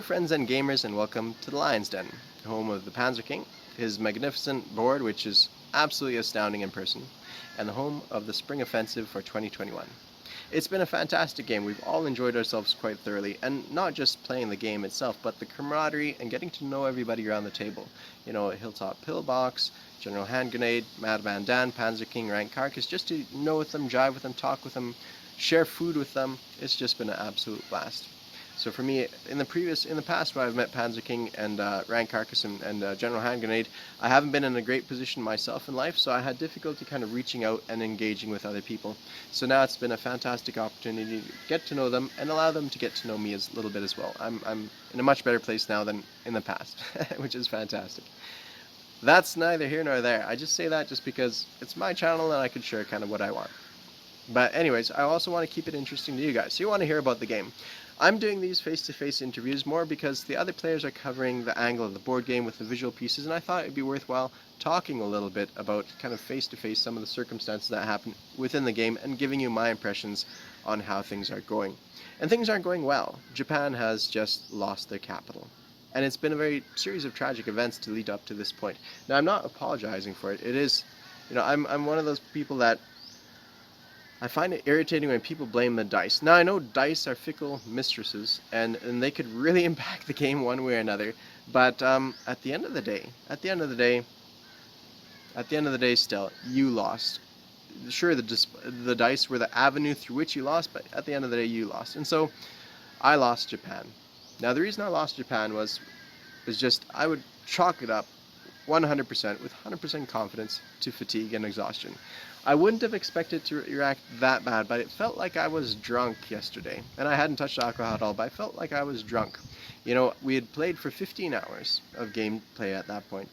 friends and gamers, and welcome to the Lion's Den, home of the Panzer King, his magnificent board, which is absolutely astounding in person, and the home of the Spring Offensive for 2021. It's been a fantastic game. We've all enjoyed ourselves quite thoroughly, and not just playing the game itself, but the camaraderie and getting to know everybody around the table. You know, Hilltop Pillbox, General Hand Grenade, Madman Dan, Panzer King, Rank Carcass, just to know with them, jive with them, talk with them, share food with them. It's just been an absolute blast. So for me, in the past, when I've met Panzer King and Rank Carcass and General Hand Grenade, I haven't been in a great position myself in life, so I had difficulty kind of reaching out and engaging with other people. So now it's been a fantastic opportunity to get to know them and allow them to get to know me a little bit as well. I'm in a much better place now than in the past, which is fantastic. That's neither here nor there. I just say that just because it's my channel and I can share kind of what I want. But anyways, I also want to keep it interesting to you guys. So you want to hear about the game. I'm doing these face-to-face interviews more because the other players are covering the angle of the board game with the visual pieces, and I thought it'd be worthwhile talking a little bit about kind of face-to-face some of the circumstances that happen within the game and giving you my impressions on how things are going. And things aren't going well. Japan has just lost their capital. And it's been a very series of tragic events to lead up to this point. Now, I'm not apologizing for it. It is, I'm one of those people that I find it irritating when people blame the dice. Now I know dice are fickle mistresses, and they could really impact the game one way or another. But at the end of the day, still you lost. Sure, the dice were the avenue through which you lost, but at the end of the day, you lost. And so I lost Japan. Now the reason I lost Japan was just I would chalk it up 100% with 100% confidence to fatigue and exhaustion. I wouldn't have expected to react that bad, but it felt like I was drunk yesterday. And I hadn't touched alcohol at all, but I felt like I was drunk. You know, we had played for 15 hours of gameplay at that point,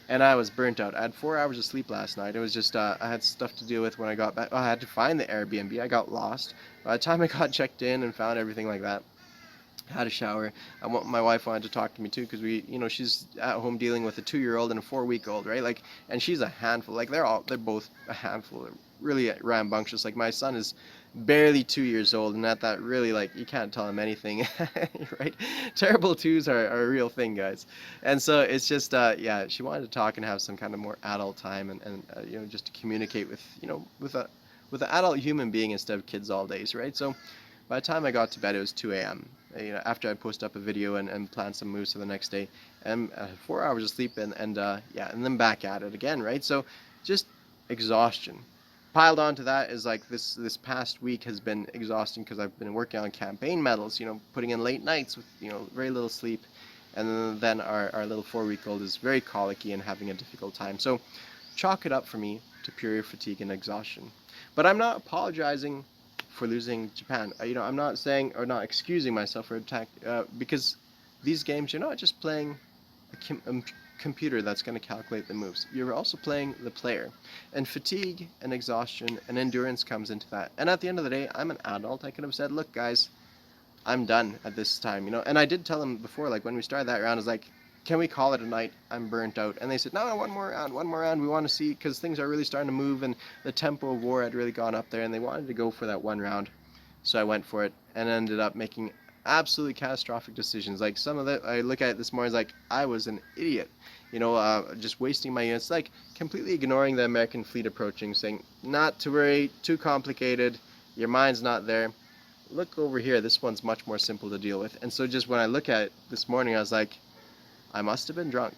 and I was burnt out. I had 4 hours of sleep last night. It was just, I had stuff to deal with when I got back. I had to find the Airbnb. I got lost. By the time I got checked in and found everything like that, had a shower. My wife wanted to talk to me too because she's at home dealing with a 2-year-old and a 4-week-old, right? Like, and she's a handful. Like, they're both a handful. They're really rambunctious. Like, my son is barely 2 years old, and at that, really, like, you can't tell him anything, right? Terrible twos are a real thing, guys. And so it's just, yeah, she wanted to talk and have some kind of more adult time and just to communicate with an adult human being instead of kids all days, right? So by the time I got to bed, it was 2 a.m. After I posted up a video and planned some moves for the next day, and 4 hours of sleep and then back at it again, right? So just exhaustion. Piled onto that is like this past week has been exhausting because I've been working on campaign medals, putting in late nights with very little sleep, and then our little 4-week-old is very colicky and having a difficult time. So chalk it up for me to pure fatigue and exhaustion. But I'm not apologizing for losing Japan. I'm not saying or not excusing myself for attack because these games, you're not just playing a computer that's going to calculate the moves. You're also playing the player, and fatigue and exhaustion and endurance comes into that. And at the end of the day, I'm an adult. I could have said, look, guys, I'm done at this time. And I did tell them before, like when we started that round, I was like, can we call it a night? I'm burnt out. And they said, no, one more round. We want to see, because things are really starting to move and the tempo of war had really gone up there, and they wanted to go for that one round. So I went for it and ended up making absolutely catastrophic decisions. Like some of it, I look at it this morning, like I was an idiot, just wasting my units, like completely ignoring the American fleet approaching, saying, not to worry, too complicated, your mind's not there. Look over here, this one's much more simple to deal with. And so just when I look at it this morning, I was like, I must have been drunk,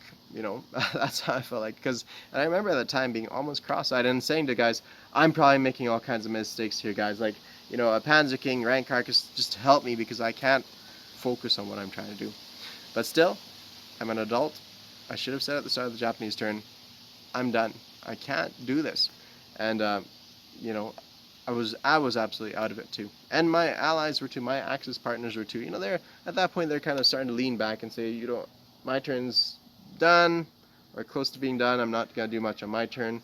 that's how I felt like, and I remember at the time being almost cross-eyed and saying to guys, I'm probably making all kinds of mistakes here, guys, like, a Panzer King, Rank Carcass, just help me because I can't focus on what I'm trying to do. But still, I'm an adult. I should have said at the start of the Japanese turn, I'm done. I can't do this. And, I was absolutely out of it too. And my allies were too, my Axis partners were too. They're, at that point, they're kind of starting to lean back and say, my turn's done, or close to being done. I'm not going to do much on my turn.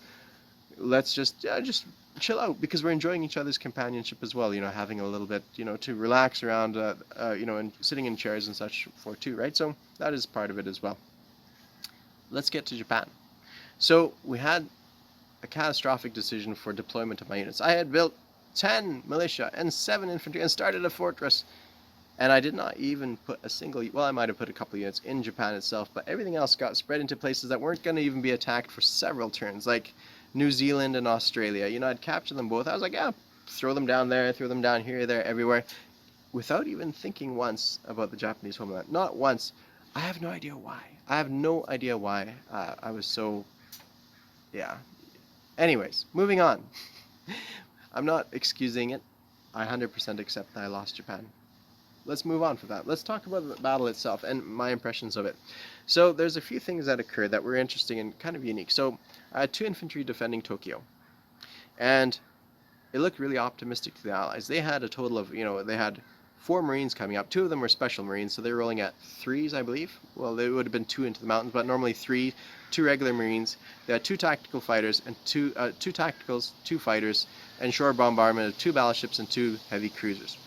Let's just chill out, because we're enjoying each other's companionship as well, having a little bit, to relax around, and sitting in chairs and such for too, right? So that is part of it as well. Let's get to Japan. So we had a catastrophic decision for deployment of my units. I had built 10 militia and 7 infantry and started a fortress, And I did not even put a single, well, I might have put a couple units in Japan itself, but everything else got spread into places that weren't going to even be attacked for several turns, like New Zealand and Australia. You know, I'd capture them both. I was like, yeah, throw them down there, throw them down here, there, everywhere, without even thinking once about the Japanese homeland. Not once. I have no idea why. I have no idea why I was so, yeah. Anyways, moving on. I'm not excusing it. I 100% accept that I lost Japan. Let's move on from that. Let's talk about the battle itself and my impressions of it. So there's a few things that occurred that were interesting and kind of unique. So I had 2 infantry defending Tokyo, and it looked really optimistic to the Allies. They had a total of, they had 4 Marines coming up. 2 of them were special Marines, so they were rolling at 3s, I believe. Well, they would have been 2 into the mountains, but normally 3, 2 regular Marines. They had 2 tactical fighters and 2 tacticals, 2 fighters, and shore bombardment of 2 battleships and 2 heavy cruisers.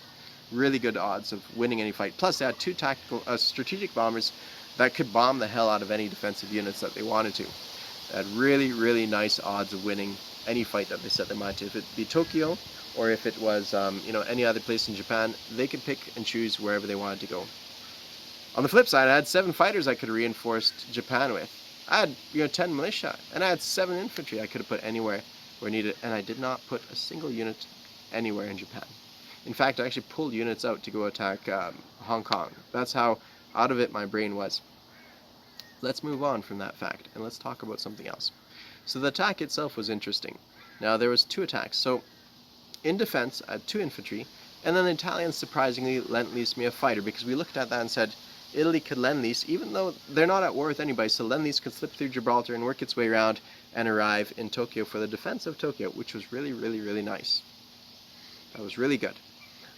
Really good odds of winning any fight. Plus, they had 2 tactical strategic bombers that could bomb the hell out of any defensive units that they wanted to. They had really, really nice odds of winning any fight that they set their mind to. If it be Tokyo, or if it was, any other place in Japan, they could pick and choose wherever they wanted to go. On the flip side, I had 7 fighters I could have reinforced Japan with. I had, 10 militia, and I had 7 infantry I could have put anywhere where needed, and I did not put a single unit anywhere in Japan. In fact, I actually pulled units out to go attack Hong Kong. That's how out of it my brain was. Let's move on from that fact, and let's talk about something else. So the attack itself was interesting. Now, there was 2 attacks. So, in defense, I had 2 infantry, and then the Italians surprisingly lent-leased me a fighter, because we looked at that and said, Italy could lend-lease, even though they're not at war with anybody, so lend-lease could slip through Gibraltar and work its way around and arrive in Tokyo for the defense of Tokyo, which was really, really, really nice. That was really good.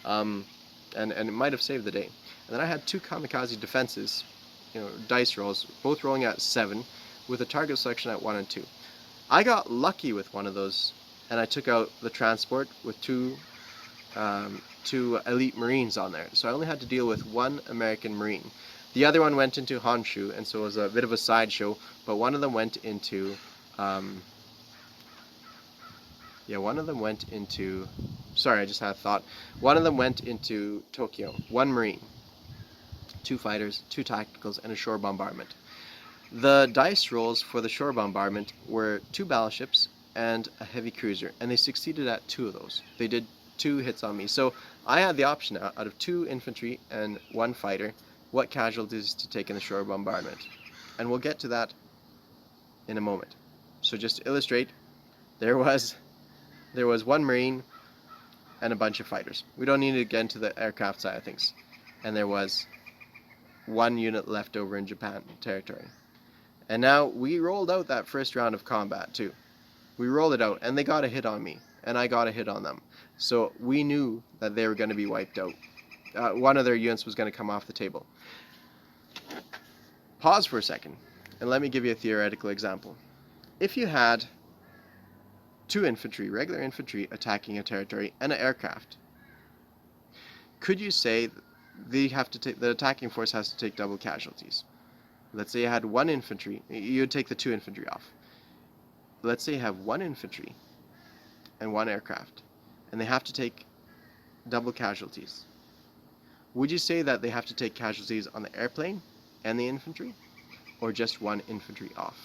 And it might have saved the day. And then I had 2 kamikaze defenses, dice rolls, both rolling at 7, with a target selection at 1 and 2. I got lucky with one of those, and I took out the transport with 2 elite Marines on there. So I only had to deal with 1 American Marine. The other one went into Honshu, and so it was a bit of a sideshow, but one of them went into sorry, I just had a thought. One of them went into Tokyo. 1 Marine, 2 fighters, 2 tacticals, and a shore bombardment. The dice rolls for the shore bombardment were 2 battleships and a heavy cruiser, and they succeeded at 2 of those. They did 2 hits on me. So I had the option out of 2 infantry and 1 fighter, what casualties to take in the shore bombardment. And we'll get to that in a moment. So just to illustrate, there was 1 Marine and a bunch of fighters. We don't need to get into the aircraft side of things. And there was 1 unit left over in Japan territory. And now we rolled out that first round of combat too. We rolled it out, and they got a hit on me, and I got a hit on them. So we knew that they were going to be wiped out. One of their units was going to come off the table. Pause for a second, and let me give you a theoretical example. If you had 2 infantry, regular infantry, attacking a territory, and an aircraft, could you say the attacking force has to take double casualties? Let's say you had 1 infantry, you would take the 2 infantry off. Let's say you have 1 infantry and 1 aircraft, and they have to take double casualties. Would you say that they have to take casualties on the airplane and the infantry, or just 1 infantry off?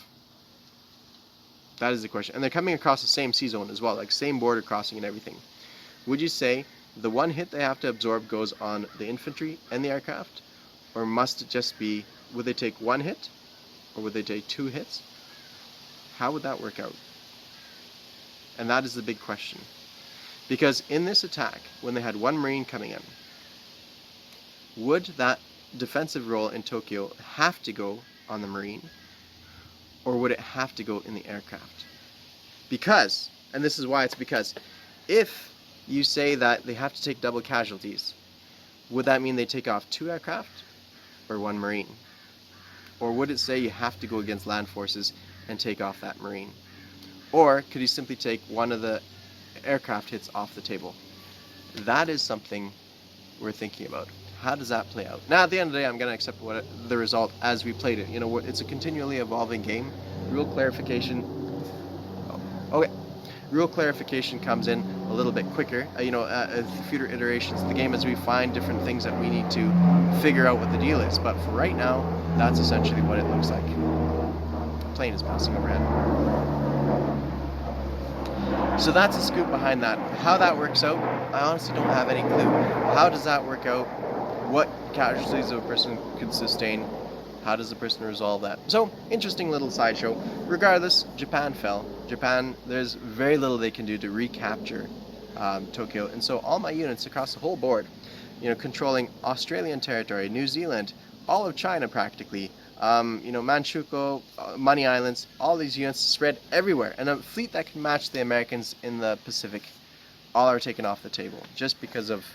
That is the question. And they're coming across the same sea zone as well, like same border crossing and everything. Would you say the 1 hit they have to absorb goes on the infantry and the aircraft, or must it just be, would they take 1 hit, or would they take 2 hits? How would that work out? And that is the big question. Because in this attack, when they had 1 Marine coming in, would that defensive roll in Tokyo have to go on the Marine, or would it have to go in the aircraft? Because, and this is why it's because, if you say that they have to take double casualties, would that mean they take off 2 aircraft or 1 Marine? Or would it say you have to go against land forces and take off that Marine? Or could you simply take 1 of the aircraft hits off the table? That is something we're thinking about. How does that play out? Now, at the end of the day, I'm going to accept the result as we played it. It's a continually evolving game. Real clarification. Real clarification comes in a little bit quicker, future iterations of the game as we find different things that we need to figure out what the deal is. But for right now, that's essentially what it looks like. The plane is passing overhead. So that's the scoop behind that. How that works out, I honestly don't have any clue. How does that work out? What casualties a person could sustain? How does the person resolve that? So, interesting little sideshow. Regardless, Japan fell. Japan, there's very little they can do to recapture Tokyo, and so all my units across the whole board, controlling Australian territory, New Zealand, all of China practically, Manchukuo, Money Islands, all these units spread everywhere, and a fleet that can match the Americans in the Pacific, all are taken off the table, just because of,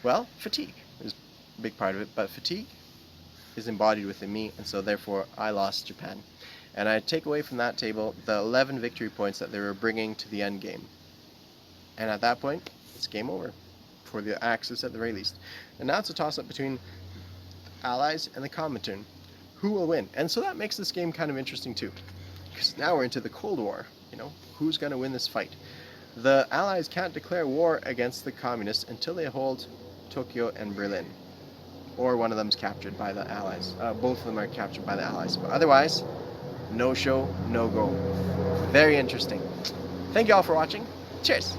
well, fatigue is a big part of it, but fatigue is embodied within me, and so therefore I lost Japan. And I take away from that table the 11 victory points that they were bringing to the end game. And at that point, it's game over, for the Axis at the very least. And now it's a toss-up between the Allies and the Comintern. Who will win? And so that makes this game kind of interesting too, because now we're into the Cold War. Who's going to win this fight? The Allies can't declare war against the Communists until they hold Tokyo and Berlin, or one of them's captured by the Allies. Both of them are captured by the Allies, but otherwise, no show, no go. Very interesting. Thank you all for watching. Cheers!